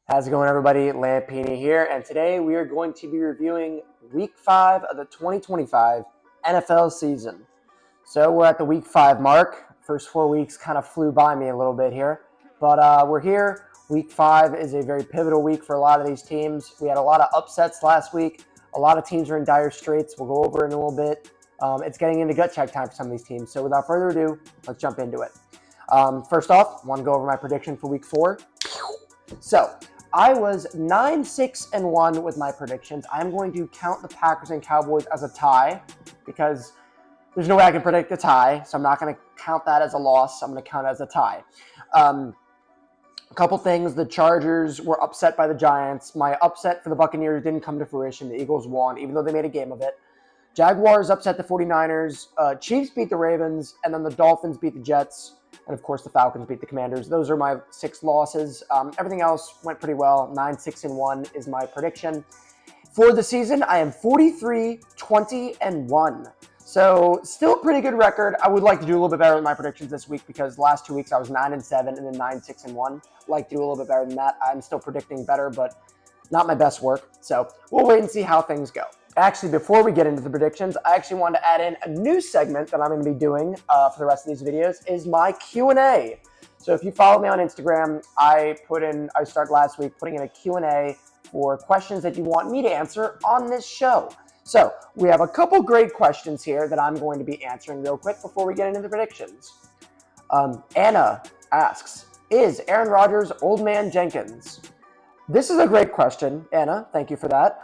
How's it going, everybody? Lampini here, and today we are going to be reviewing Week 5 of the 2025 NFL season. So we're at the Week 5 mark. First 4 weeks kind of flew by me a little bit here, but we're here. Week 5 is a very pivotal week for a lot of these teams. We had a lot of upsets last week. A lot of teams are in dire straits. We'll go over it in a little bit. It's getting into gut check time for some of these teams. So without further ado, let's jump into it. First off, I want to go over my prediction for Week 4. So I was 9-6-1 with my predictions. I'm going to count the Packers and Cowboys as a tie because there's no way I can predict a tie, so I'm not going to count that as a loss. I'm going to count it as a tie. A couple things. The Chargers were upset by the Giants. My upset for the Buccaneers didn't come to fruition. The Eagles won, even though they made a game of it. Jaguars upset the 49ers. Chiefs beat the Ravens, and then the Dolphins beat the Jets. And, of course, the Falcons beat the Commanders. Those are my 6 losses. Everything else went pretty well. 9-6-1 is my prediction. For the season, I am 43-20-1. So still a pretty good record. I would like to do a little bit better with my predictions this week because the last 2 weeks I was 9-7 and then 9-6-1. Like to do a little bit better than that. I'm still predicting better, but not my best work. So we'll wait and see how things go. Actually, before we get into the predictions, I actually wanted to add in a new segment that I'm going to be doing for the rest of these videos is my Q&A. So if you follow me on Instagram, I started last week putting in a Q&A for questions that you want me to answer on this show. So we have a couple great questions here that I'm going to be answering real quick before we get into the predictions. Anna asks, is Aaron Rodgers old man Jenkins? This is a great question, Anna. Thank you for that.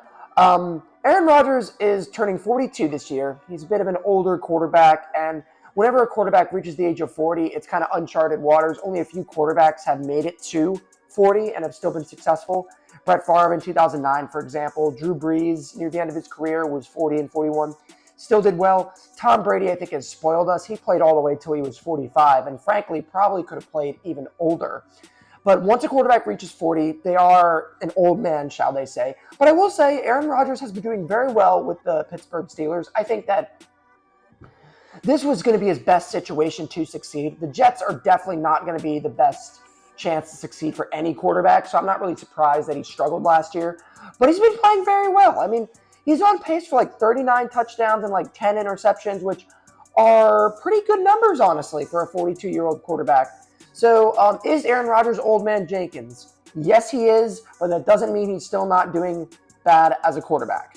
Aaron Rodgers is turning 42 this year. He's a bit of an older quarterback, and whenever a quarterback reaches the age of 40, it's kind of uncharted waters. Only a few quarterbacks have made it to 40 and have still been successful. Brett Favre in 2009, for example. Drew Brees, near the end of his career, was 40 and 41. Still did well. Tom Brady, I think, has spoiled us. He played all the way till he was 45, and frankly, probably could have played even older. But once a quarterback reaches 40, they are an old man, shall they say. But I will say Aaron Rodgers has been doing very well with the Pittsburgh Steelers. I think that this was going to be his best situation to succeed. The Jets are definitely not going to be the best chance to succeed for any quarterback, so I'm not really surprised that he struggled last year. But he's been playing very well. I mean, he's on pace for like 39 touchdowns and like 10 interceptions, which are pretty good numbers, honestly, for a 42-year-old quarterback. So is Aaron Rodgers old man Jenkins? Yes, he is, but that doesn't mean he's still not doing bad as a quarterback.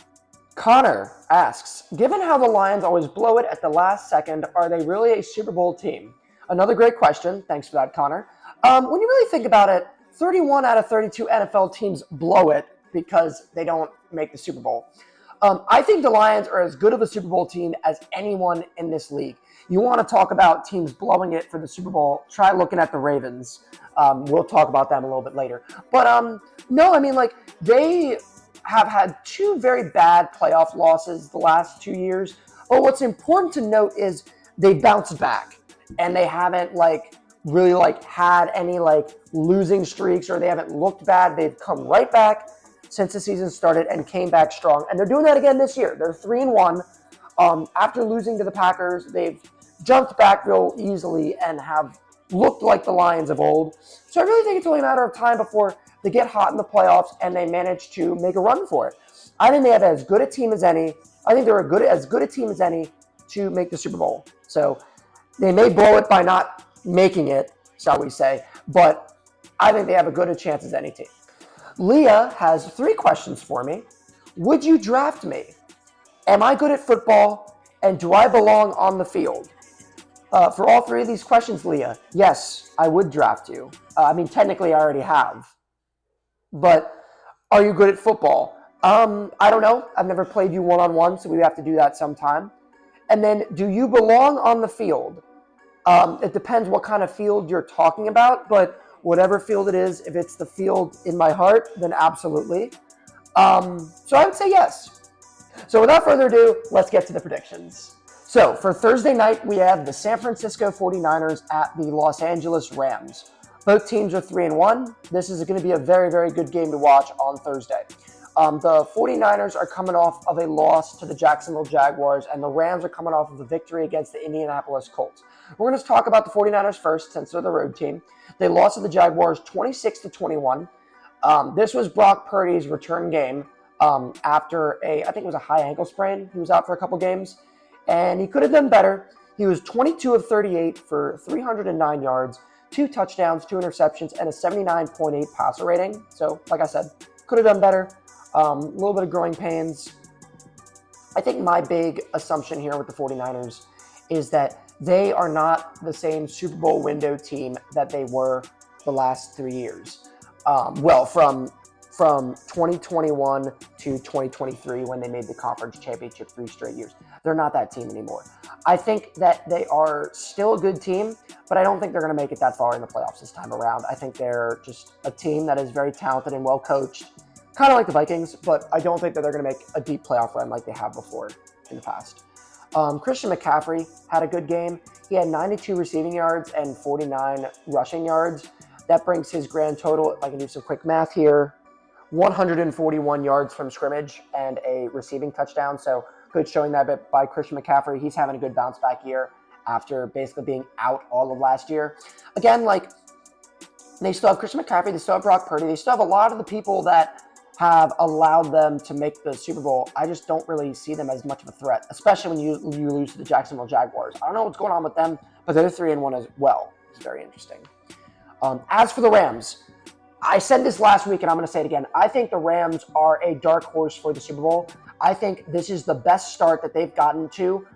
Connor asks, given how the Lions always blow it at the last second, are they really a Super Bowl team? Another great question. Thanks for that, Connor. When you really think about it, 31 out of 32 NFL teams blow it because they don't make the Super Bowl. I think the Lions are as good of a Super Bowl team as anyone in this league. You want to talk about teams blowing it for the Super Bowl, try looking at the Ravens. We'll talk about them a little bit later. But no, I mean, like, they have had 2 very bad playoff losses the last 2 years. But what's important to note is they bounced back, and they haven't, really, had any, losing streaks, or they haven't looked bad. They've come right back since the season started and came back strong. And they're doing that again this year. They're 3-1. After losing to the Packers, they've jumped back real easily and have looked like the Lions of old. So I really think it's only a matter of time before they get hot in the playoffs and they manage to make a run for it. I think they have as good a team as any. I think they're as good a team as any to make the Super Bowl. So they may blow it by not making it, shall we say, but I think they have as good a chance as any team. Leah has 3 questions for me. Would you draft me? Am I good at football? And do I belong on the field? For all 3 of these questions, Leah, yes, I would draft you. Technically I already have. But are you good at football? I don't know. I've never played you one-on-one, so we have to do that sometime. And then, do you belong on the field? It depends what kind of field you're talking about, but whatever field it is, if it's the field in my heart, then absolutely. So I would say yes. So without further ado, let's get to the predictions. So for Thursday night, we have the San Francisco 49ers at the Los Angeles Rams. Both teams are 3-1. This is going to be a very, very good game to watch on Thursday. The 49ers are coming off of a loss to the Jacksonville Jaguars, and the Rams are coming off of a victory against the Indianapolis Colts. We're going to talk about the 49ers first, since they're the road team. They lost to the Jaguars 26-21. This was Brock Purdy's return game after I think it was a high ankle sprain. He was out for a couple games, and he could have done better. He was 22 of 38 for 309 yards, 2 touchdowns, 2 interceptions, and a 79.8 passer rating. So, like I said, could have done better. A little bit of growing pains. I think my big assumption here with the 49ers is that they are not the same Super Bowl window team that they were the last 3 years. From 2021 to 2023 when they made the conference championship 3 straight years. They're not that team anymore. I think that they are still a good team, but I don't think they're going to make it that far in the playoffs this time around. I think they're just a team that is very talented and well coached, kind of like the Vikings, but I don't think that they're going to make a deep playoff run like they have before in the past. Christian McCaffrey had a good game. He had 92 receiving yards and 49 rushing yards. That brings his grand total, if I can do some quick math here, 141 yards from scrimmage and a receiving touchdown. So good showing that bit by Christian McCaffrey. He's having a good bounce back year after basically being out all of last year. Again, like, they still have Christian McCaffrey, they still have Brock Purdy, they still have a lot of the people that have allowed them to make the Super Bowl. I just don't really see them as much of a threat, especially when you lose to the Jacksonville Jaguars. I don't know what's going on with them, but they're 3-1 as well. It's very interesting. As for the Rams, I said this last week and I'm going to say it again. I think the Rams are a dark horse for the Super Bowl. I think this is the best start that they've gotten to.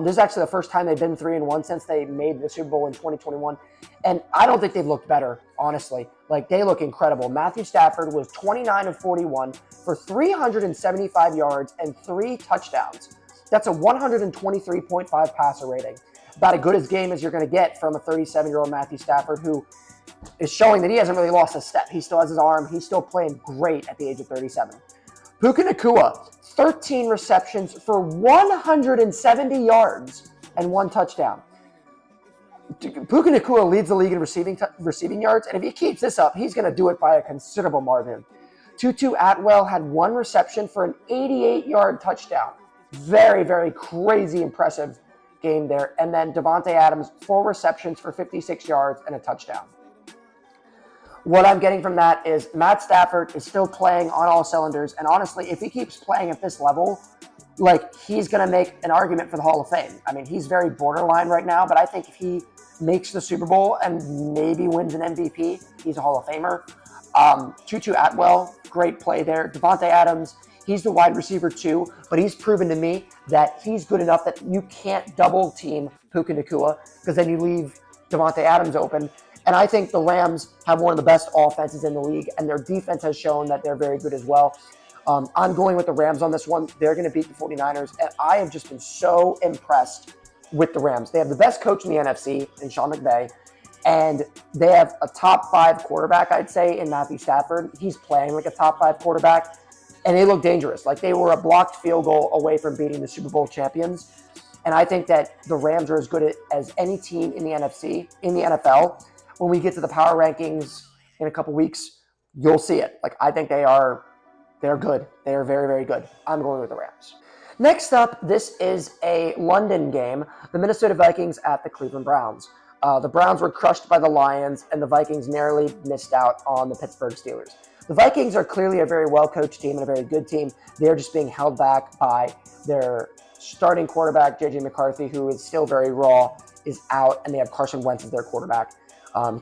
This is actually the first time they've been 3-1 since they made the Super Bowl in 2021. And I don't think they've looked better, honestly. Like, they look incredible. Matthew Stafford was 29 of 41 for 375 yards and 3 touchdowns. That's a 123.5 passer rating. About as good a game as you're going to get from a 37-year-old Matthew Stafford, who is showing that he hasn't really lost a step. He still has his arm. He's still playing great at the age of 37. Puka Nacua, 13 receptions for 170 yards and 1 touchdown. Puka Nacua leads the league in receiving yards, and if he keeps this up, he's going to do it by a considerable margin. Tutu Atwell had 1 reception for an 88-yard touchdown. Very, very crazy impressive game there. And then Devontae Adams, 4 receptions for 56 yards and a touchdown. What I'm getting from that is Matt Stafford is still playing on all cylinders. And honestly, if he keeps playing at this level, like, he's going to make an argument for the Hall of Fame. I mean, he's very borderline right now, but I think if he makes the Super Bowl and maybe wins an MVP, he's a Hall of Famer. Tutu Atwell, great play there. Devontae Adams, he's the wide receiver too, but he's proven to me that he's good enough that you can't double team Puka Nacua because then you leave Devontae Adams open. And I think the Rams have one of the best offenses in the league, and their defense has shown that they're very good as well. I'm going with the Rams on this one. They're going to beat the 49ers, and I have just been so impressed with the Rams. They have the best coach in the NFC in Sean McVay, and they have a top 5 quarterback, I'd say, in Matthew Stafford. He's playing like a top 5 quarterback, and they look dangerous. Like, they were a blocked field goal away from beating the Super Bowl champions. And I think that the Rams are as good as any team in the NFL. When we get to the power rankings in a couple weeks, you'll see it. Like, I think they're good. They are very, very good. I'm going with the Rams. Next up, this is a London game. The Minnesota Vikings at the Cleveland Browns. The Browns were crushed by the Lions, and the Vikings narrowly missed out on the Pittsburgh Steelers. The Vikings are clearly a very well-coached team and a very good team. They're just being held back by their starting quarterback, J.J. McCarthy, who is still very raw, is out, and they have Carson Wentz as their quarterback.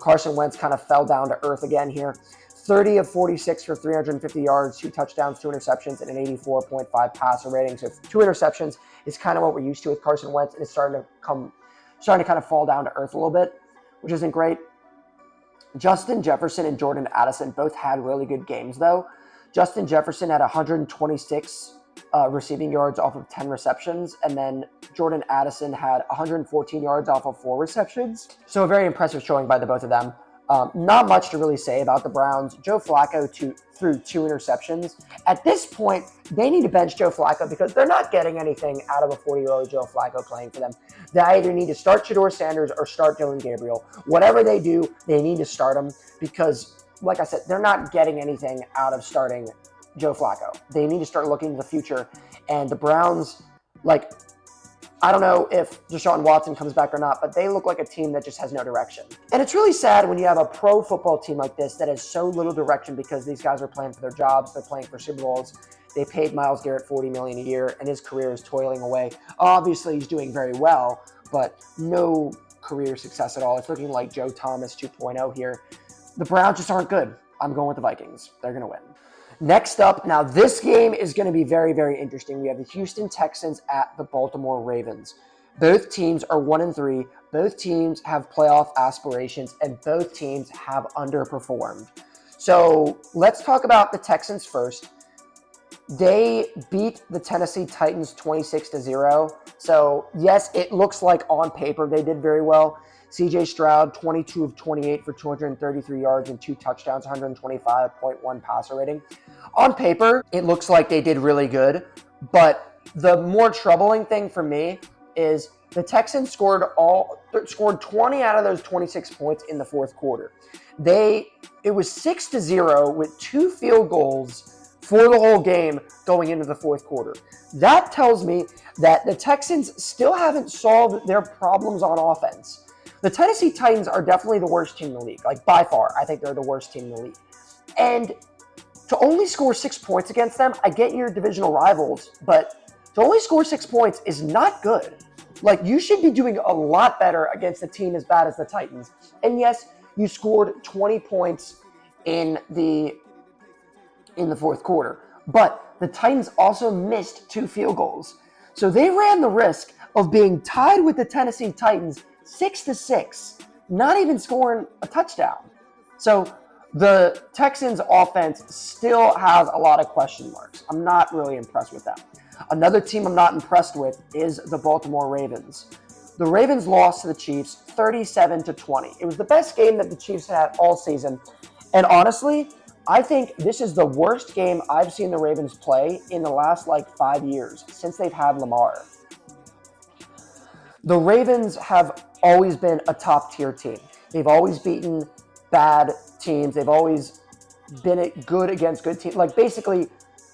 Carson Wentz kind of fell down to earth again here. 30 of 46 for 350 yards, 2 touchdowns, 2 interceptions, and an 84.5 passer rating. So 2 interceptions is kind of what we're used to with Carson Wentz, and it's starting to kind of fall down to earth a little bit, which isn't great. Justin Jefferson and Jordan Addison both had really good games, though. Justin Jefferson had 126 receiving yards off of 10 receptions, and then Jordan Addison had 114 yards off of 4 receptions. So a very impressive showing by the both of them. Not much to really say about the Browns. Joe Flacco threw 2 interceptions. At this point, they need to bench Joe Flacco because they're not getting anything out of a 40-year-old Joe Flacco playing for them. They either need to start Shedeur Sanders or start Dylan Gabriel. Whatever they do, they need to start him because, like I said, they're not getting anything out of starting Joe Flacco. They need to start looking to the future. And the Browns, like, I don't know if Deshaun Watson comes back or not, but they look like a team that just has no direction. And it's really sad when you have a pro football team like this that has so little direction because these guys are playing for their jobs, they're playing for Super Bowls. They paid Myles Garrett $40 million a year, and his career is toiling away. Obviously, he's doing very well, but no career success at all. It's looking like Joe Thomas 2.0 here. The Browns just aren't good. I'm going with the Vikings. They're going to win. Next up, now this game is going to be very, very interesting. We have the Houston Texans at the Baltimore Ravens. Both teams are 1-3. Both teams have playoff aspirations, and both teams have underperformed. So let's talk about the Texans first. They beat the Tennessee Titans 26-0. So yes, it looks like on paper they did very well. CJ Stroud, 22 of 28 for 233 yards and 2 touchdowns, 125.1 passer rating. On paper, it looks like they did really good, but the more troubling thing for me is the Texans scored 20 out of those 26 points in the fourth quarter. It was 6-0 with 2 field goals for the whole game going into the fourth quarter. That tells me that the Texans still haven't solved their problems on offense. The Tennessee Titans are definitely the worst team in the league. Like, by far, I think they're the worst team in the league. And to only score 6 points against them, I get your divisional rivals, but to only score 6 points is not good. Like, you should be doing a lot better against a team as bad as the Titans. And yes, you scored 20 points in the fourth quarter. But the Titans also missed 2 field goals. So they ran the risk of being tied with the Tennessee Titans 6-6, not even scoring a touchdown. So the Texans offense still has a lot of question marks. I'm not really impressed with them. Another team I'm not impressed with is the Baltimore Ravens. The Ravens lost to the Chiefs 37-20. It was the best game that the Chiefs had all season. And honestly, I think this is the worst game I've seen the Ravens play in the last 5 years since they've had Lamar. The Ravens have always been a top-tier team. They've always beaten bad teams. They've always been good against good teams. Basically,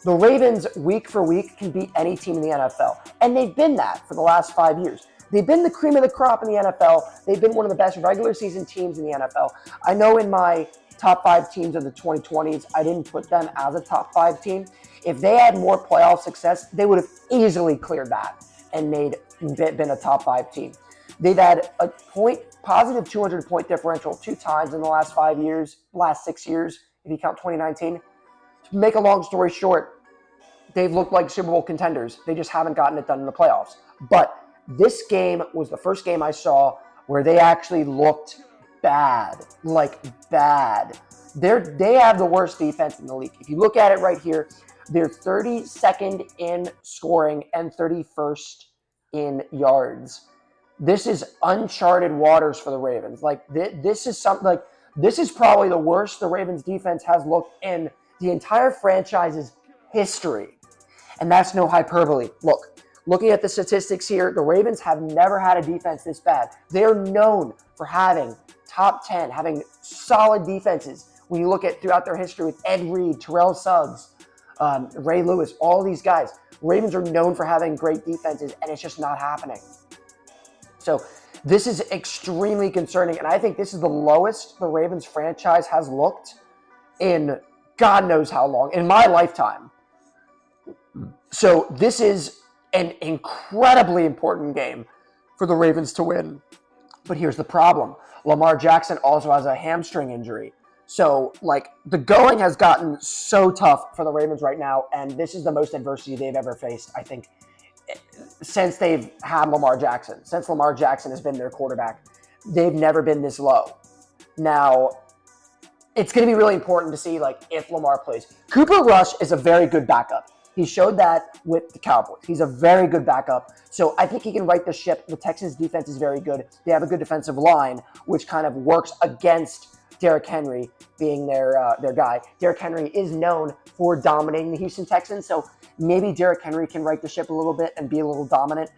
the Ravens, week for week, can beat any team in the NFL. And they've been that for the last 5 years. They've been the cream of the crop in the NFL. They've been one of the best regular season teams in the NFL. I know in my top 5 teams of the 2020s, I didn't put them as a top 5 team. If they had more playoff success, they would have easily cleared that and been a top 5 team. They've had a positive 200-point differential 2 times in the last 6 years, if you count 2019. To make a long story short, they've looked like Super Bowl contenders. They just haven't gotten it done in the playoffs. But this game was the first game I saw where they actually looked bad, bad. They have the worst defense in the league. If you look at it right here, they're 32nd in scoring and 31st in yards. This is uncharted waters for the Ravens. This is probably the worst the Ravens defense has looked in the entire franchise's history. And that's no hyperbole. Looking at the statistics here, the Ravens have never had a defense this bad. They're known for having top 10, having solid defenses. When you look at throughout their history with Ed Reed, Terrell Suggs, Ray Lewis, all these guys, Ravens are known for having great defenses, and it's just not happening. So this is extremely concerning, and I think this is the lowest the Ravens franchise has looked in God knows how long, in my lifetime. So this is an incredibly important game for the Ravens to win. But here's the problem. Lamar Jackson also has a hamstring injury. So, the going has gotten so tough for the Ravens right now, and this is the most adversity they've ever faced, I think, since they've had Lamar Jackson. Since Lamar Jackson has been their quarterback, they've never been this low. Now, it's going to be really important to see, if Lamar plays. Cooper Rush is a very good backup. He showed that with the Cowboys. He's a very good backup. So I think he can right the ship. The Texans' defense is very good. They have a good defensive line, which kind of works against Derrick Henry being their guy. Derrick Henry is known for dominating the Houston Texans, so maybe Derrick Henry can right the ship a little bit and be a little dominant.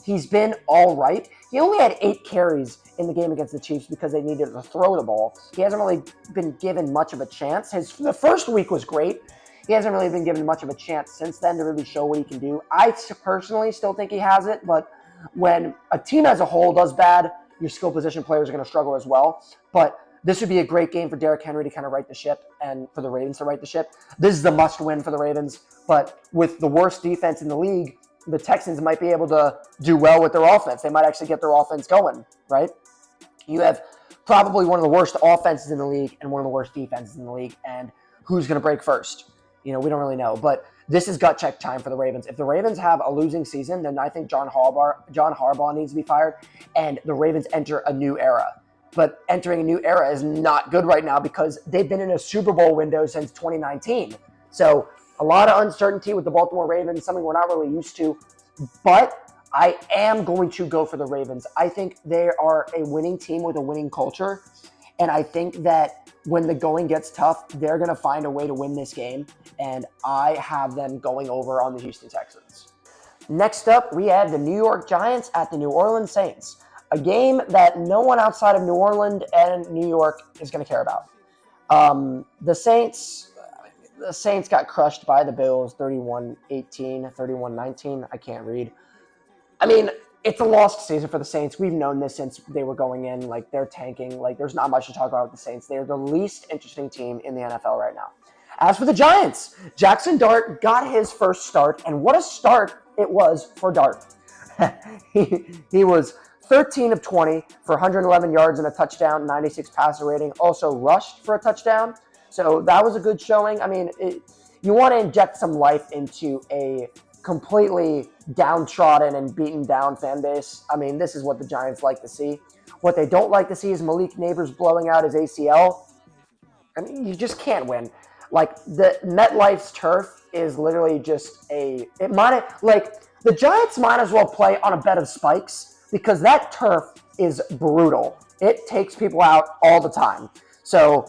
He's been all right. He only had 8 carries in the game against the Chiefs because they needed to throw the ball. He hasn't really been given much of a chance. The first week was great. he hasn't really been given much of a chance since then to really show what he can do. I personally still think he has it, but when a team as a whole does bad, your skill position players are going to struggle as well. But this would be a great game for Derrick Henry to kind of right the ship and for the Ravens to right the ship. This is the must win for the Ravens, but with the worst defense in the league, the Texans might be able to do well with their offense. They might actually get their offense going, right? You have probably one of the worst offenses in the league and one of the worst defenses in the league, and who's going to break first? We don't really know, but this is gut check time for the Ravens. If the Ravens have a losing season, then I think John Harbaugh needs to be fired, and the Ravens enter a new era. But entering a new era is not good right now because they've been in a Super Bowl window since 2019. So a lot of uncertainty with the Baltimore Ravens, something we're not really used to. But I am going to go for the Ravens. I think they are a winning team with a winning culture. And I think that when the going gets tough, they're going to find a way to win this game. And I have them going over on the Houston Texans. Next up, we have the New York Giants at the New Orleans Saints. A game that no one outside of New Orleans and New York is going to care about. The Saints got crushed by the Bills 31-18, 31-19. I can't read. I mean, it's a lost season for the Saints. We've known this since they were going in. Like, they're tanking. Like, there's not much to talk about with the Saints. They're the least interesting team in the NFL right now. As for the Giants, Jackson Dart got his first start, and what a start it was for Dart. he was 13 of 20 for 111 yards and a touchdown, 96 passer rating, also rushed for a touchdown. So that was a good showing. I mean, you want to inject some life into a completely downtrodden and beaten down fan base. I mean, this is what the Giants like to see. What they don't like to see is Malik Neighbors blowing out his ACL. I mean, you just can't win. Like, the MetLife's turf is literally just the Giants might as well play on a bed of spikes because that turf is brutal. It takes people out all the time. So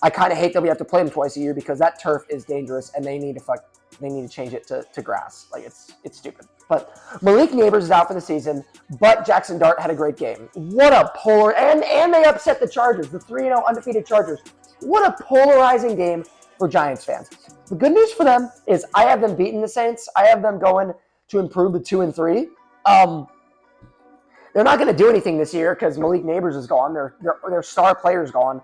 I kind of hate that we have to play them twice a year because that turf is dangerous and they need to change it to grass. Like, it's stupid. But Malik Neighbors is out for the season, but Jackson Dart had a great game. What a and they upset the Chargers, the 3-0 undefeated Chargers. What a polarizing game for Giants fans. The good news for them is I have them beating the Saints. I have them going to improve to 2-3. They're not going to do anything this year because Malik Neighbors is gone. Their star player is gone.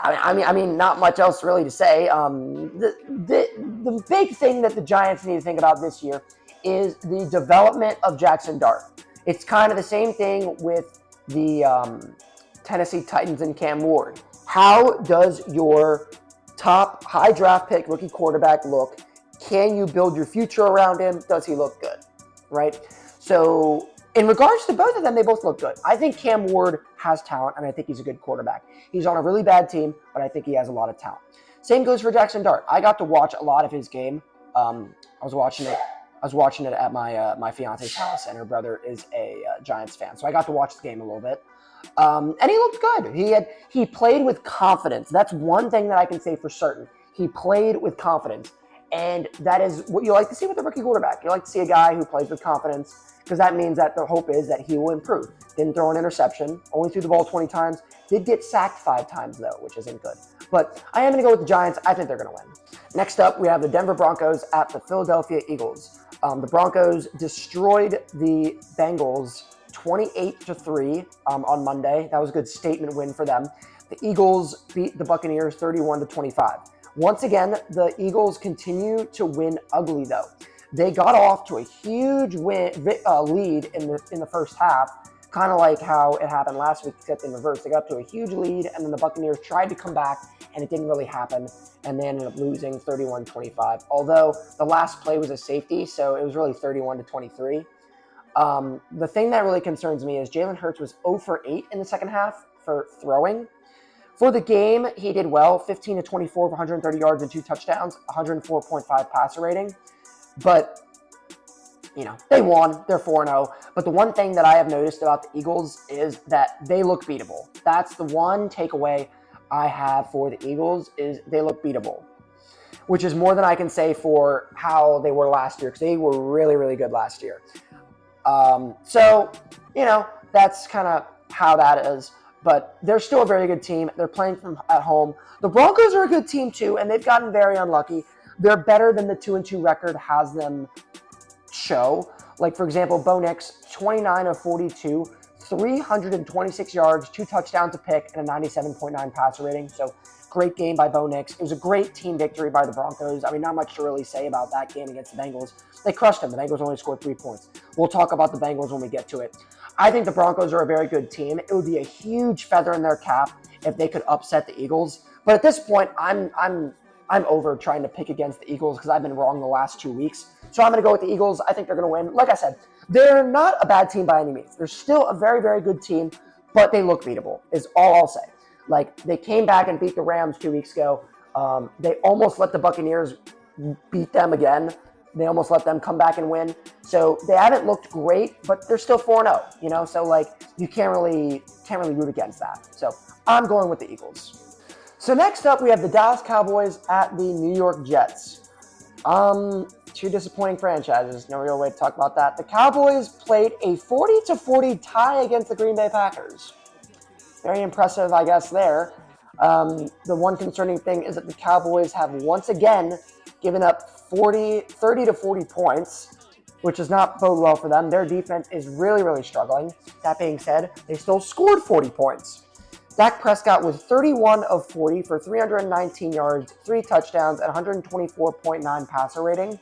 I mean, not much else really to say. The big thing that the Giants need to think about this year is the development of Jackson Dart. It's kind of the same thing with the Tennessee Titans and Cam Ward. How does your top high draft pick rookie quarterback look? Can you build your future around him? Does he look good? Right? So in regards to both of them, they both look good. I think Cam Ward has talent, and I think he's a good quarterback. He's on a really bad team, but I think he has a lot of talent. Same goes for Jackson Dart. I got to watch a lot of his game. I was watching it at my fiance's house, and her brother is a Giants fan, so I got to watch the game a little bit. And he looked good. He played with confidence. That's one thing that I can say for certain. He played with confidence, and that is what you like to see with a rookie quarterback. You like to see a guy who plays with confidence because that means that the hope is that he will improve. Didn't throw an interception, only threw the ball 20 times. Did get sacked 5 times, though, which isn't good. But I am going to go with the Giants. I think they're going to win. Next up, we have the Denver Broncos at the Philadelphia Eagles. The Broncos destroyed the Bengals 28-3 on Monday. That was a good statement win for them. The Eagles beat the Buccaneers 31-25. Once again, the Eagles continue to win ugly, though. They got off to a huge lead in the first half, kind of like how it happened last week, except in reverse. They got up to a huge lead, and then the Buccaneers tried to come back, and it didn't really happen, and they ended up losing 31-25. Although the last play was a safety, so it was really 31-23. The thing that really concerns me is Jalen Hurts was 0 for 8 in the second half for throwing. For the game, he did well, 15-24 for 130 yards and 2 touchdowns, 104.5 passer rating. But, they won. They're 4-0. But the one thing that I have noticed about the Eagles is that they look beatable. That's the one takeaway I have for the Eagles is they look beatable, which is more than I can say for how they were last year because they were really, really good last year. So, that's kind of how that is. But they're still a very good team. They're playing from at home. The Broncos are a good team too, and they've gotten very unlucky. they're better than the 2-2 record has them show. Like, for example, Bo Nix, 29 of 42, 326 yards, 2 touchdowns to pick, and a 97.9 passer rating. So great game by Bo Nix. It was a great team victory by the Broncos. I mean, not much to really say about that game against the Bengals. They crushed them. The Bengals only scored 3 points. We'll talk about the Bengals when we get to it. I think the Broncos are a very good team. It would be a huge feather in their cap if they could upset the Eagles. But at this point, I'm over trying to pick against the Eagles because I've been wrong the last 2 weeks. So I'm going to go with the Eagles. I think they're going to win. Like I said, they're not a bad team by any means. They're still a very, very good team, but they look beatable is all I'll say. Like, they came back and beat the Rams 2 weeks ago. They almost let the Buccaneers beat them again. They almost let them come back and win. So they haven't looked great, but they're still 4-0, you know? So, like, you can't really root against that. So I'm going with the Eagles. So next up, we have the Dallas Cowboys at the New York Jets. Two disappointing franchises. No real way to talk about that. The Cowboys played a 40-40 tie against the Green Bay Packers. Very impressive, I guess, there. The one concerning thing is that the Cowboys have once again given up 30 to 40 points, which does not bode well for them. Their defense is really, really struggling. That being said, they still scored 40 points. Dak Prescott was 31 of 40 for 319 yards, 3 touchdowns, and 124.9 passer rating.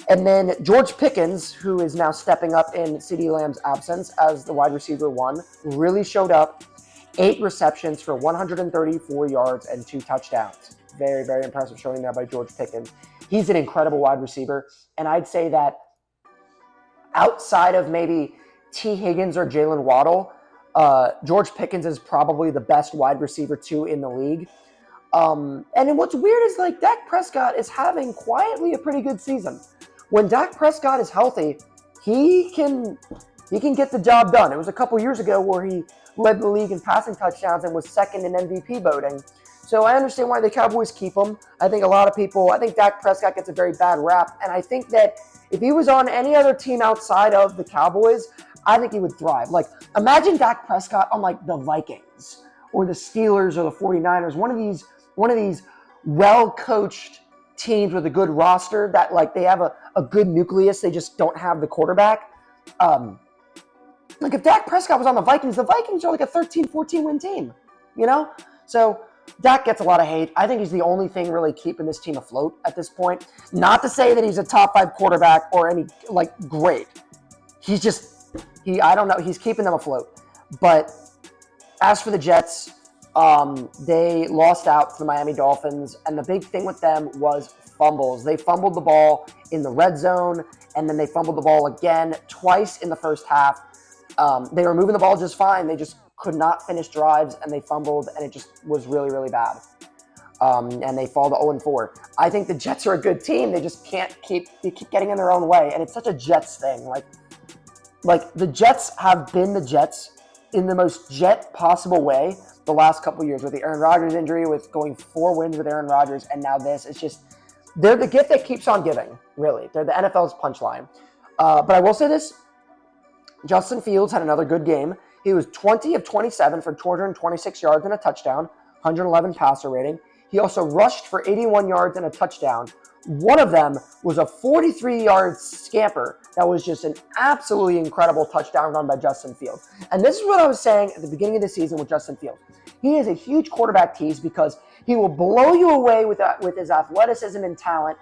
And then George Pickens, who is now stepping up in CeeDee Lamb's absence as the wide receiver 1, really showed up. 8 receptions for 134 yards and 2 touchdowns. Very, very impressive showing there by George Pickens. He's an incredible wide receiver, and I'd say that outside of maybe T. Higgins or Jalen Waddle, George Pickens is probably the best wide receiver 2 in the league. And then what's weird is, like, Dak Prescott is having quietly a pretty good season. When Dak Prescott is healthy, he can get the job done. It was a couple years ago where he led the league in passing touchdowns and was second in MVP voting. So I understand why the Cowboys keep him. I think Dak Prescott gets a very bad rap. And I think that if he was on any other team outside of the Cowboys, I think he would thrive. Like, imagine Dak Prescott on, like, the Vikings or the Steelers or the 49ers, one of these well-coached teams with a good roster that, like, they have a good nucleus. They just don't have the quarterback. Like, if Dak Prescott was on the Vikings are like a 13-14 win team, you know? So Dak gets a lot of hate. I think he's the only thing really keeping this team afloat at this point. Not to say that he's a top 5 quarterback or any, like, great. He's just, I don't know, he's keeping them afloat. But as for the Jets, they lost out to the Miami Dolphins, and the big thing with them was fumbles. They fumbled the ball in the red zone, and then they fumbled the ball again twice in the first half. They were moving the ball just fine. They just could not finish drives, and they fumbled, and it just was really, really bad. And they fall to 0-4. I think the Jets are a good team. They just they keep getting in their own way, and it's such a Jets thing. Like the Jets have been the Jets in the most Jet possible way the last couple years, with the Aaron Rodgers injury, with going 4 wins with Aaron Rodgers, and now this. It's just, they're the gift that keeps on giving, really. They're the NFL's punchline. But I will say this. Justin Fields had another good game. He was 20 of 27 for 226 yards and a touchdown, 111 passer rating. He also rushed for 81 yards and a touchdown. One of them was a 43-yard scamper that was just an absolutely incredible touchdown run by Justin Fields. And this is what I was saying at the beginning of the season with Justin Fields. He is a huge quarterback tease because he will blow you away with his athleticism and talent,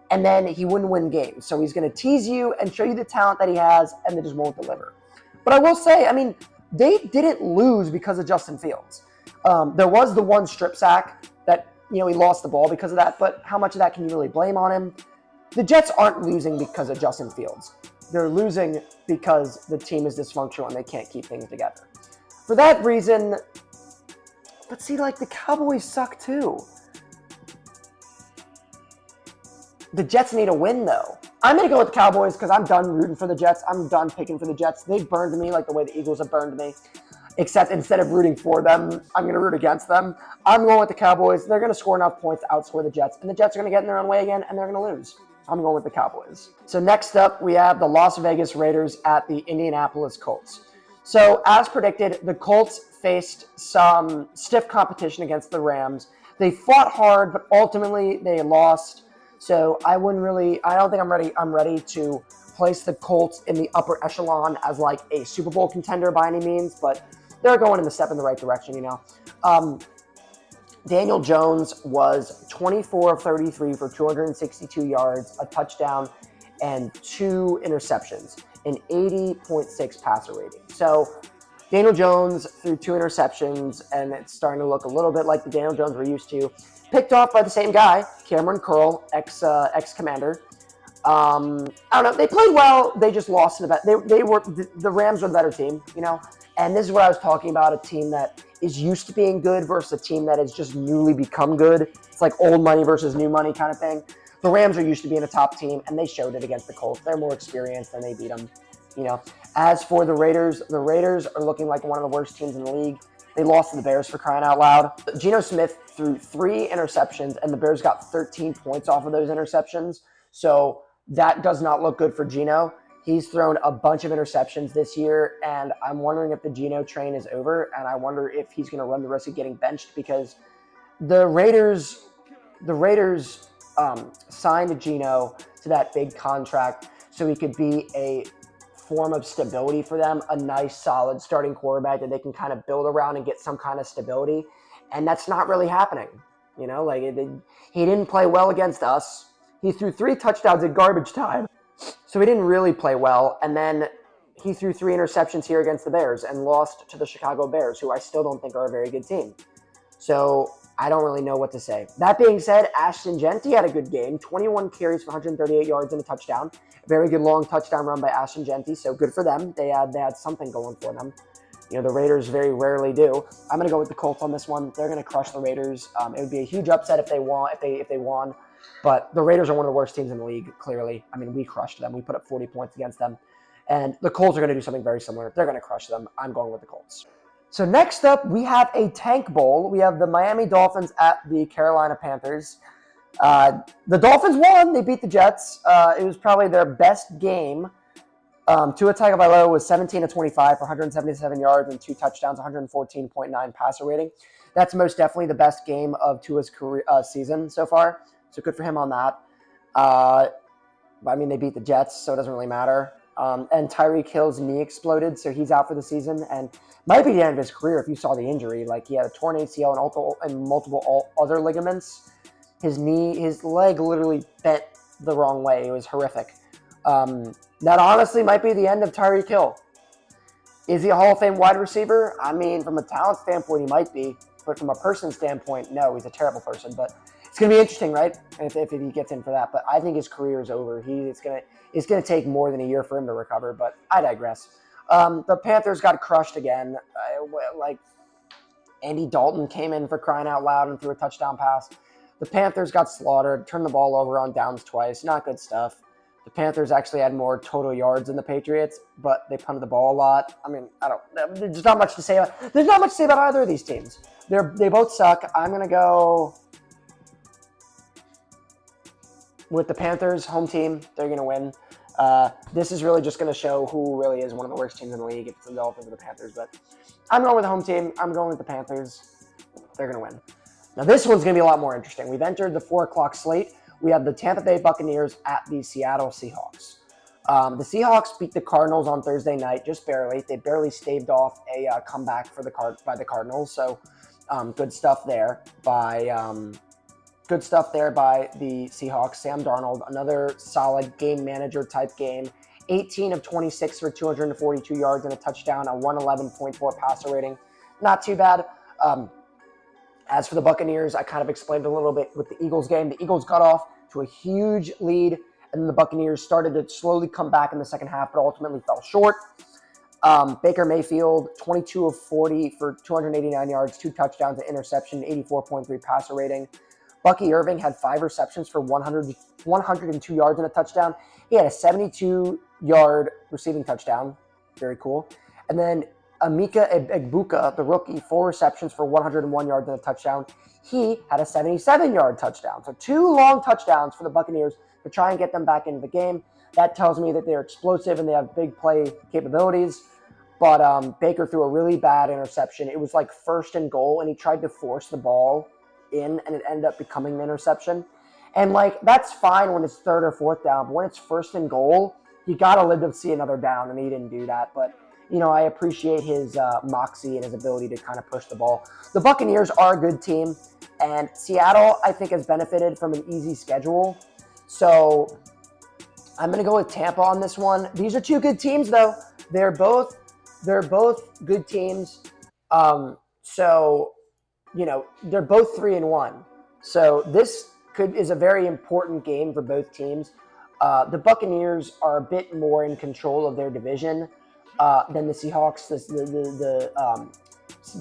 and then he wouldn't win games. So he's going to tease you and show you the talent that he has, and they just won't deliver. But I will say, I mean, they didn't lose because of Justin Fields. There was the one strip sack that, he lost the ball because of that, but how much of that can you really blame on him? The Jets aren't losing because of Justin Fields. They're losing because the team is dysfunctional and they can't keep things together. For that reason, but see, like, the Cowboys suck too. The Jets need a win, though. I'm going to go with the Cowboys because I'm done rooting for the Jets. I'm done picking for the Jets. They've burned me like the way the Eagles have burned me. Except instead of rooting for them, I'm going to root against them. I'm going with the Cowboys. They're going to score enough points to outscore the Jets. And the Jets are going to get in their own way again, and they're going to lose. I'm going with the Cowboys. So next up, we have the Las Vegas Raiders at the Indianapolis Colts. So as predicted, the Colts faced some stiff competition against the Rams. They fought hard, but ultimately they lost. So I don't think I'm ready to place the Colts in the upper echelon as like a Super Bowl contender by any means, but they're going in the step in the right direction, you know. Um, Daniel Jones was 24 of 33 for 262 yards, a touchdown, and 2 interceptions, an 80.6 passer rating. So Daniel Jones threw 2 interceptions, and it's starting to look a little bit like the Daniel Jones we're used to. Picked off by the same guy, Cameron Curl, ex Commander. I don't know. They played well. They just lost in the bet. They were the Rams were the better team, you know. And this is what I was talking about: a team that is used to being good versus a team that has just newly become good. It's like old money versus new money kind of thing. The Rams are used to being a top team, and they showed it against the Colts. They're more experienced, and they beat them. You know. As for the Raiders are looking like one of the worst teams in the league. They lost to the Bears, for crying out loud. Geno Smith threw 3 interceptions, and the Bears got 13 points off of those interceptions. So that does not look good for Geno. He's thrown a bunch of interceptions this year, and I'm wondering if the Geno train is over, and I wonder if he's going to run the risk of getting benched because the Raiders signed Geno to that big contract so he could be a form of stability for them, a nice, solid starting quarterback that they can kind of build around and get some kind of stability, and that's not really happening. You know, like he didn't play well against us. He threw 3 touchdowns in garbage time. So he didn't really play well. And then he threw 3 interceptions here against the Bears and lost to the Chicago Bears, who I still don't think are a very good team. So I don't really know what to say. That being said, Ashton Jeanty had a good game. 21 carries for 138 yards and a touchdown. Very good long touchdown run by Ashton Jeanty. So good for them. They had something going for them. You know, the Raiders very rarely do. I'm going to go with the Colts on this one. They're going to crush the Raiders. It would be a huge upset if they won. But the Raiders are one of the worst teams in the league, clearly. I mean, we crushed them. We put up 40 points against them. And the Colts are going to do something very similar. They're going to crush them. I'm going with the Colts. So next up, we have a tank bowl. We have the Miami Dolphins at the Carolina Panthers. The Dolphins won. They beat the Jets. It was probably their best game. Tua Tagovailoa was 17 of 25 for 177 yards and 2 touchdowns, 114.9 passer rating. That's most definitely the best game of Tua's career season so far. So good for him on that. I mean, they beat the Jets, so it doesn't really matter. And Tyreek Hill's knee exploded, so he's out for the season. And might be the end of his career if you saw the injury. Like, he had a torn ACL and multiple other ligaments. His leg literally bent the wrong way. It was horrific. That honestly might be the end of Tyreek Hill. Is he a Hall of Fame wide receiver? I mean, from a talent standpoint, he might be. But from a person standpoint, no, he's a terrible person. But it's going to be interesting, right? If he gets in for that. But I think his career is over. It's going to take more than a year for him to recover. But I digress. The Panthers got crushed again. Like, Andy Dalton came in for crying out loud and threw a touchdown pass. The Panthers got slaughtered, turned the ball over on downs twice. Not good stuff. The Panthers actually had more total yards than the Patriots, but they punted the ball a lot. I mean, there's not much to say about either of these teams. They both suck. I'm going to go with the Panthers, home team. They're going to win. This is really just going to show who really is one of the worst teams in the league, if it's the Dolphins or the Panthers. But I'm going with the home team. I'm going with the Panthers. They're going to win. Now, this one's going to be a lot more interesting. We've entered the 4 o'clock slate. We have the Tampa Bay Buccaneers at the Seattle Seahawks. The Seahawks beat the Cardinals on Thursday night, just barely. They barely staved off a comeback by the Cardinals. So good stuff there by the Seahawks. Sam Darnold, another solid game manager type game. 18 of 26 for 242 yards and a touchdown, a 111.4 passer rating. Not too bad. As for the Buccaneers, I kind of explained a little bit with the Eagles game. The Eagles got off to a huge lead, and then the Buccaneers started to slowly come back in the second half, but ultimately fell short. Baker Mayfield, 22 of 40 for 289 yards, 2 touchdowns, an interception, 84.3 passer rating. Bucky Irving had 5 receptions for 102 yards and a touchdown. He had a 72-yard receiving touchdown. Very cool. And then Emeka Egbuka, the rookie, 4 receptions for 101 yards and a touchdown. He had a 77-yard touchdown. So 2 long touchdowns for the Buccaneers to try and get them back into the game. That tells me that they're explosive and they have big play capabilities. But Baker threw a really bad interception. It was like 1st and goal, and he tried to force the ball in, and it ended up becoming an interception. And, like, that's fine when it's third or fourth down, but when it's first and goal, you got to live to see another down, and he didn't do that. But, I appreciate his moxie and his ability to kind of push the ball. The Buccaneers are a good team, and Seattle, I think, has benefited from an easy schedule. So I'm going to go with Tampa on this one. These are two good teams, though. They're both good teams. So they're both 3-1. So this is a very important game for both teams. The Buccaneers are a bit more in control of their division than the Seahawks. The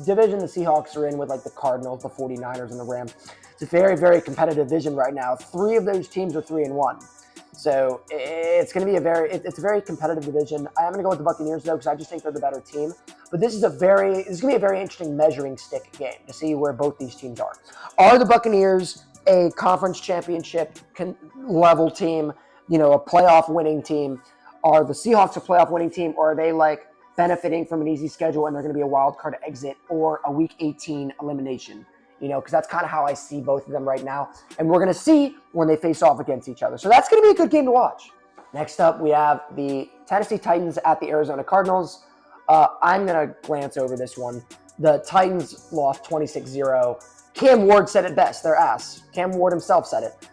division the Seahawks are in with, like, the Cardinals, the 49ers, and the Rams. It's a very, very competitive division right now. 3 of those teams are 3-1. So it's going to be a very competitive division. I am going to go with the Buccaneers, though, because I just think they're the better team. But this is going to be a very interesting measuring stick game to see where both these teams are. Are the Buccaneers a conference championship level team, a playoff winning team? Are the Seahawks a playoff winning team, or are they, like, benefiting from an easy schedule and they're going to be a wild card exit or a Week 18 elimination? Because that's kind of how I see both of them right now. And we're going to see when they face off against each other. So that's going to be a good game to watch. Next up, we have the Tennessee Titans at the Arizona Cardinals. I'm going to glance over this one. The Titans lost 26-0. Cam Ward said it best. They're ass. Cam Ward himself said it.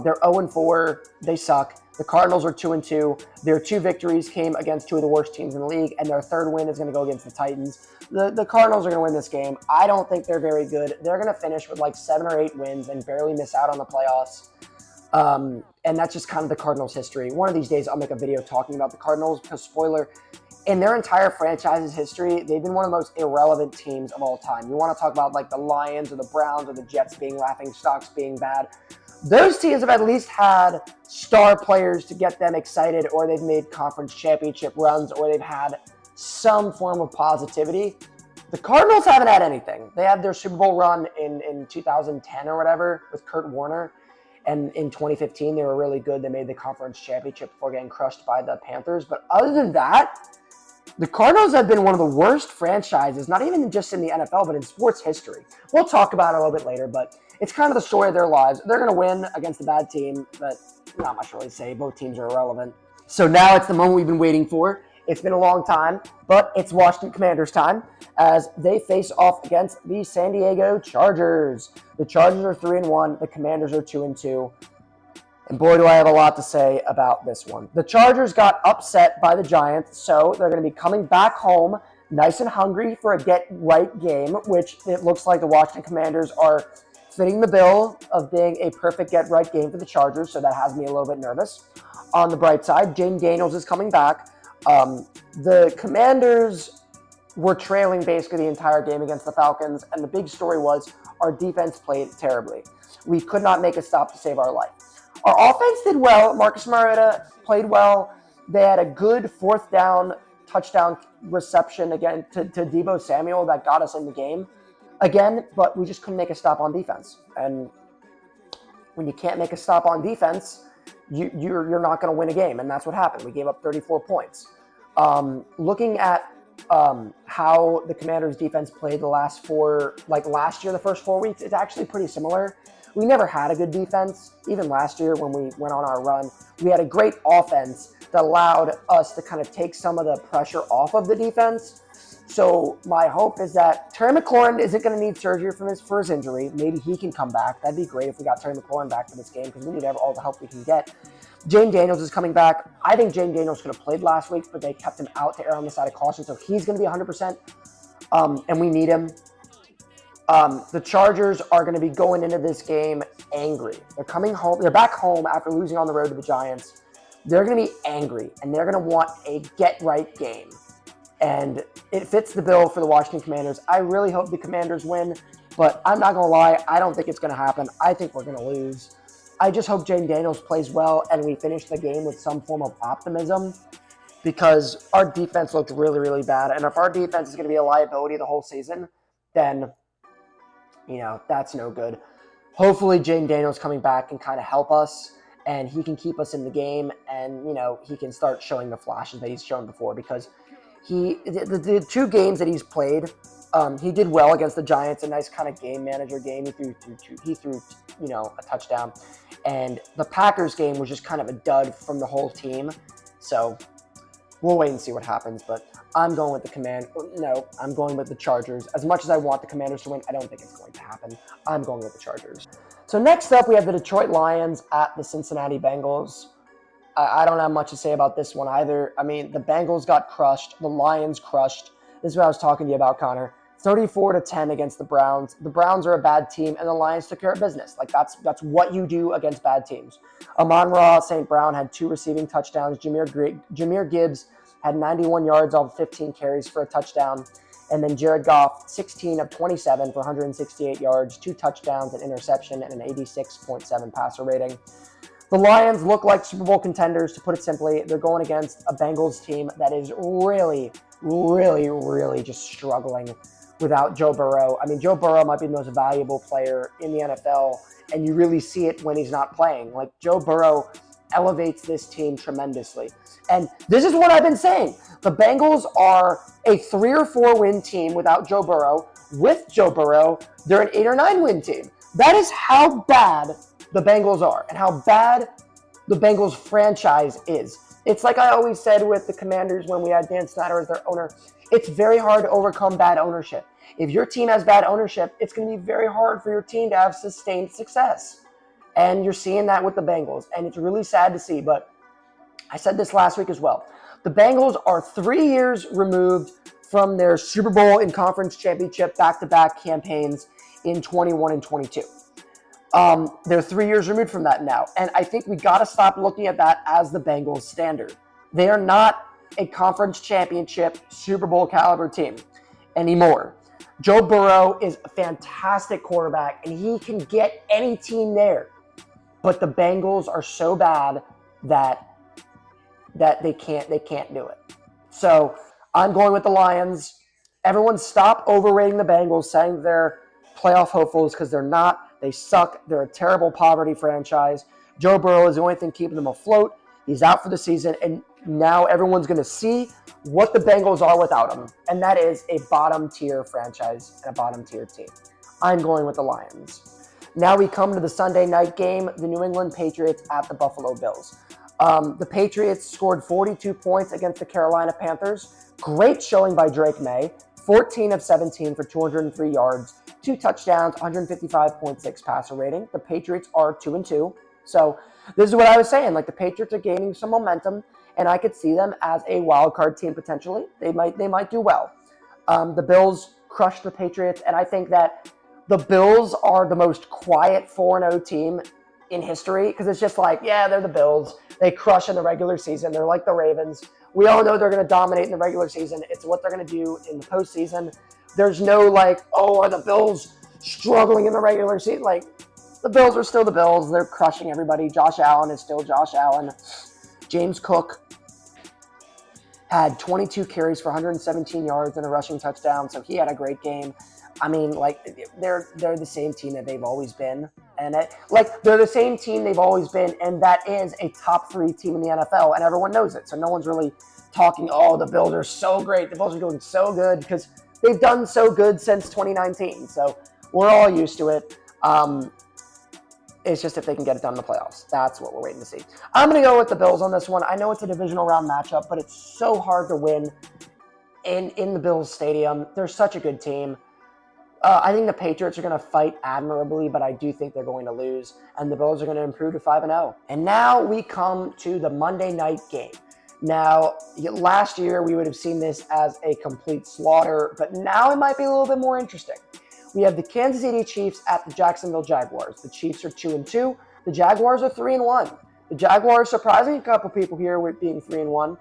They're 0-4. They suck. The Cardinals are 2-2. Their 2 victories came against 2 of the worst teams in the league, and their 3rd win is going to go against the Titans. The Cardinals are going to win this game. I don't think they're very good. They're going to finish with like 7 or 8 wins and barely miss out on the playoffs. And that's just kind of the Cardinals' history. One of these days, I'll make a video talking about the Cardinals because, spoiler, in their entire franchise's history, they've been one of the most irrelevant teams of all time. You want to talk about, like, the Lions or the Browns or the Jets being laughing stocks, being bad. Those teams have at least had star players to get them excited, or they've made conference championship runs, or they've had some form of positivity. The Cardinals haven't had anything. They had their Super Bowl run in 2010 or whatever with Kurt Warner. And in 2015, they were really good. They made the conference championship before getting crushed by the Panthers. But other than that, the Cardinals have been one of the worst franchises, not even just in the NFL, but in sports history. We'll talk about it a little bit later, but it's kind of the story of their lives. They're going to win against a bad team, but not much really to say. Both teams are irrelevant. So now it's the moment we've been waiting for. It's been a long time, but it's Washington Commanders time as they face off against the San Diego Chargers. The Chargers are 3-1. The Commanders are 2-2. And boy, do I have a lot to say about this one. The Chargers got upset by the Giants, so they're going to be coming back home nice and hungry for a get-right game, which it looks like the Washington Commanders are fitting the bill of being a perfect get-right game for the Chargers, so that has me a little bit nervous. On the bright side, Jayden Daniels is coming back. The Commanders were trailing basically the entire game against the Falcons, and the big story was our defense played terribly. We could not make a stop to save our life. Our offense did well. Marcus Mariota played well. They had a good 4th down touchdown reception again to Deebo Samuel that got us in the game again, but we just couldn't make a stop on defense. And when you can't make a stop on defense, you're not going to win a game, and that's what happened. We gave up 34 points. Looking at how the Commanders' defense played the last last year, the first 4 weeks, it's actually pretty similar. We never had a good defense. Even last year when we went on our run, we had a great offense that allowed us to kind of take some of the pressure off of the defense. So my hope is that Terry McLaurin isn't going to need surgery for his injury. Maybe he can come back. That'd be great if we got Terry McLaurin back for this game because we need all the help we can get. Jayden Daniels is coming back. I think Jayden Daniels could have played last week, but they kept him out to err on the side of caution, so he's going to be 100%, and we need him. The Chargers are going to be going into this game angry. They're coming home. They're back home after losing on the road to the Giants. They're going to be angry, and they're going to want a get-right game. And it fits the bill for the Washington Commanders. I really hope the Commanders win, but I'm not going to lie. I don't think it's going to happen. I think we're going to lose. I just hope Jayden Daniels plays well, and we finish the game with some form of optimism because our defense looked really, really bad. And if our defense is going to be a liability the whole season, then that's no good. Hopefully Jayden Daniels coming back can kind of help us and he can keep us in the game and, he can start showing the flashes that he's shown before because the 2 games that he's played, he did well against the Giants, a nice kind of game manager game. He threw a touchdown. And the Packers game was just kind of a dud from the whole team. So we'll wait and see what happens. But I'm going with I'm going with the Chargers. As much as I want the Commanders to win, I don't think it's going to happen. I'm going with the Chargers. So next up, we have the Detroit Lions at the Cincinnati Bengals. I don't have much to say about this one either. I mean, the Bengals got crushed. The Lions crushed. This is what I was talking to you about, Connor. 34-10 against the Browns. The Browns are a bad team, and the Lions took care of business. Like, that's what you do against bad teams. Amon-Ra St. Brown had 2 receiving touchdowns. Jahmyr Gibbs had 91 yards off 15 carries for a touchdown. And then Jared Goff, 16 of 27 for 168 yards, 2 touchdowns, an interception, and an 86.7 passer rating. The Lions look like Super Bowl contenders, to put it simply. They're going against a Bengals team that is really, really, really just struggling without Joe Burrow. I mean, Joe Burrow might be the most valuable player in the NFL, and you really see it when he's not playing. Like, Joe Burrow elevates this team tremendously. And this is what I've been saying. The Bengals are a 3 or 4 win team without Joe Burrow. With Joe Burrow, they're an 8 or 9 win team. That is how bad the Bengals are and how bad the Bengals franchise is. It's like I always said with the Commanders when we had Dan Snyder as their owner. It's very hard to overcome bad ownership. If your team has bad ownership, it's going to be very hard for your team to have sustained success. And you're seeing that with the Bengals. And it's really sad to see, but I said this last week as well. The Bengals are 3 years removed from their Super Bowl and conference championship back-to-back campaigns in 21 and 22. They're 3 years removed from that now. And I think we got to stop looking at that as the Bengals standard. They are not a conference championship Super Bowl caliber team anymore. Joe Burrow is a fantastic quarterback, and he can get any team there. But the Bengals are so bad that they can't do it. So I'm going with the Lions. Everyone stop overrating the Bengals, saying they're playoff hopefuls, because they're not. They suck. They're a terrible poverty franchise. Joe Burrow is the only thing keeping them afloat. He's out for the season, and now everyone's going to see what the Bengals are without him, and that is a bottom-tier franchise and a bottom-tier team. I'm going with the Lions. Now we come to the Sunday night game, the New England Patriots at the Buffalo Bills. The Patriots scored 42 points against the Carolina Panthers. Great showing by Drake May. 14 of 17 for 203 yards, 2 touchdowns, 155.6 passer rating. The Patriots are 2-2. So this is what I was saying. Like, the Patriots are gaining some momentum, and I could see them as a wild card team potentially. They might do well. The Bills crushed the Patriots, and I think that the Bills are the most quiet 4-0 team in history, because it's just like, yeah, they're the Bills. They crush in the regular season. They're like the Ravens. We all know they're going to dominate in the regular season. It's what they're going to do in the postseason. There's no like, oh, are the Bills struggling in the regular season? Like, the Bills are still the Bills. They're crushing everybody. Josh Allen is still Josh Allen. James Cook had 22 carries for 117 yards and a rushing touchdown, so he had a great game. I mean, like, they're the same team that they've always been. And they're the same team they've always been, and that is a top 3 team in the NFL, and everyone knows it. So no one's really talking, oh, the Bills are so great. The Bills are doing so good, because they've done so good since 2019. So we're all used to it. It's just if they can get it done in the playoffs. That's what we're waiting to see. I'm going to go with the Bills on this one. I know it's a divisional round matchup, but it's so hard to win in the Bills stadium. They're such a good team. I think the Patriots are going to fight admirably, but I do think they're going to lose, and the Bills are going to improve to 5-0. And now we come to the Monday night game. Now, last year we would have seen this as a complete slaughter, but now it might be a little bit more interesting. We have the Kansas City Chiefs at the Jacksonville Jaguars. The Chiefs are 2-2. The Jaguars are 3-1. The Jaguars, surprising a couple people here with being 3-1.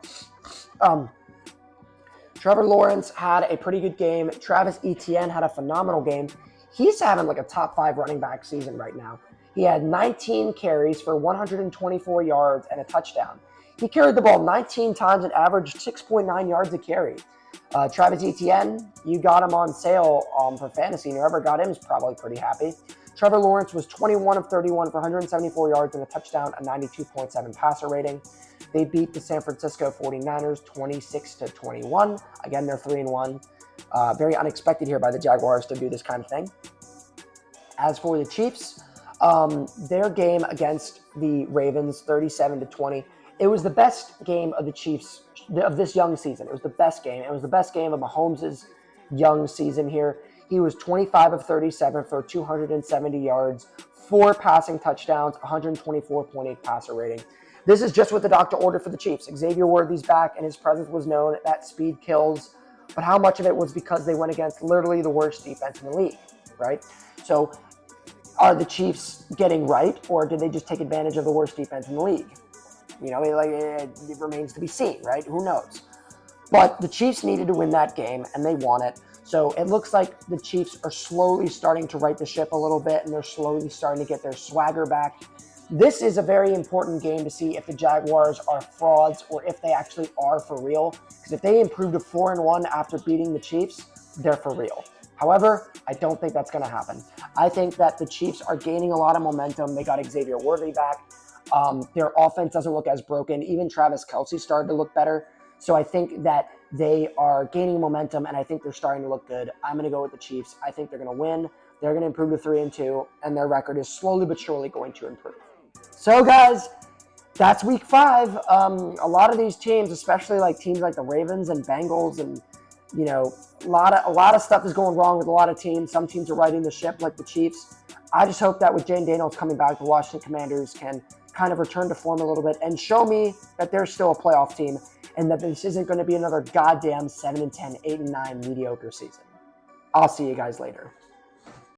Trevor Lawrence had a pretty good game. Travis Etienne had a phenomenal game. He's having like a top 5 running back season right now. He had 19 carries for 124 yards and a touchdown. He carried the ball 19 times and averaged 6.9 yards a carry. Travis Etienne, you got him on sale for fantasy, and whoever got him is probably pretty happy. Trevor Lawrence was 21 of 31 for 174 yards and a touchdown, a 92.7 passer rating. They beat the San Francisco 49ers 26-21. Again, they're 3-1. Very unexpected here by the Jaguars to do this kind of thing. As for the Chiefs, Their game against the Ravens, 37-20. It was the best game of the Chiefs of this young season. It was the best game. It was the best game of Mahomes' young season here. He was 25 of 37 for 270 yards, 4 passing touchdowns, 124.8 passer rating. This is just what the doctor ordered for the Chiefs. Xavier Worthy's back, and his presence was known. That speed kills. But how much of it was because they went against literally the worst defense in the league, right? So are the Chiefs getting right, or did they just take advantage of the worst defense in the league? It remains to be seen, right? Who knows? But the Chiefs needed to win that game, and they won it. So it looks like the Chiefs are slowly starting to right the ship a little bit, and they're slowly starting to get their swagger back. This is a very important game to see if the Jaguars are frauds or if they actually are for real. Because if they improve to 4-1 after beating the Chiefs, they're for real. However, I don't think that's going to happen. I think that the Chiefs are gaining a lot of momentum. They got Xavier Worthy back. Their offense doesn't look as broken. Even Travis Kelce started to look better. So I think that they are gaining momentum, and I think they're starting to look good. I'm going to go with the Chiefs. I think they're going to win. They're going to improve to 3-2, and their record is slowly but surely going to improve. So, guys, that's week 5. A lot of these teams, especially like teams like the Ravens and Bengals, and a lot of stuff is going wrong with a lot of teams. Some teams are riding the ship, like the Chiefs. I just hope that with Jayden Daniels coming back, the Washington Commanders can kind of return to form a little bit and show me that they're still a playoff team and that this isn't going to be another goddamn 7-10, 8-9 mediocre season. I'll see you guys later.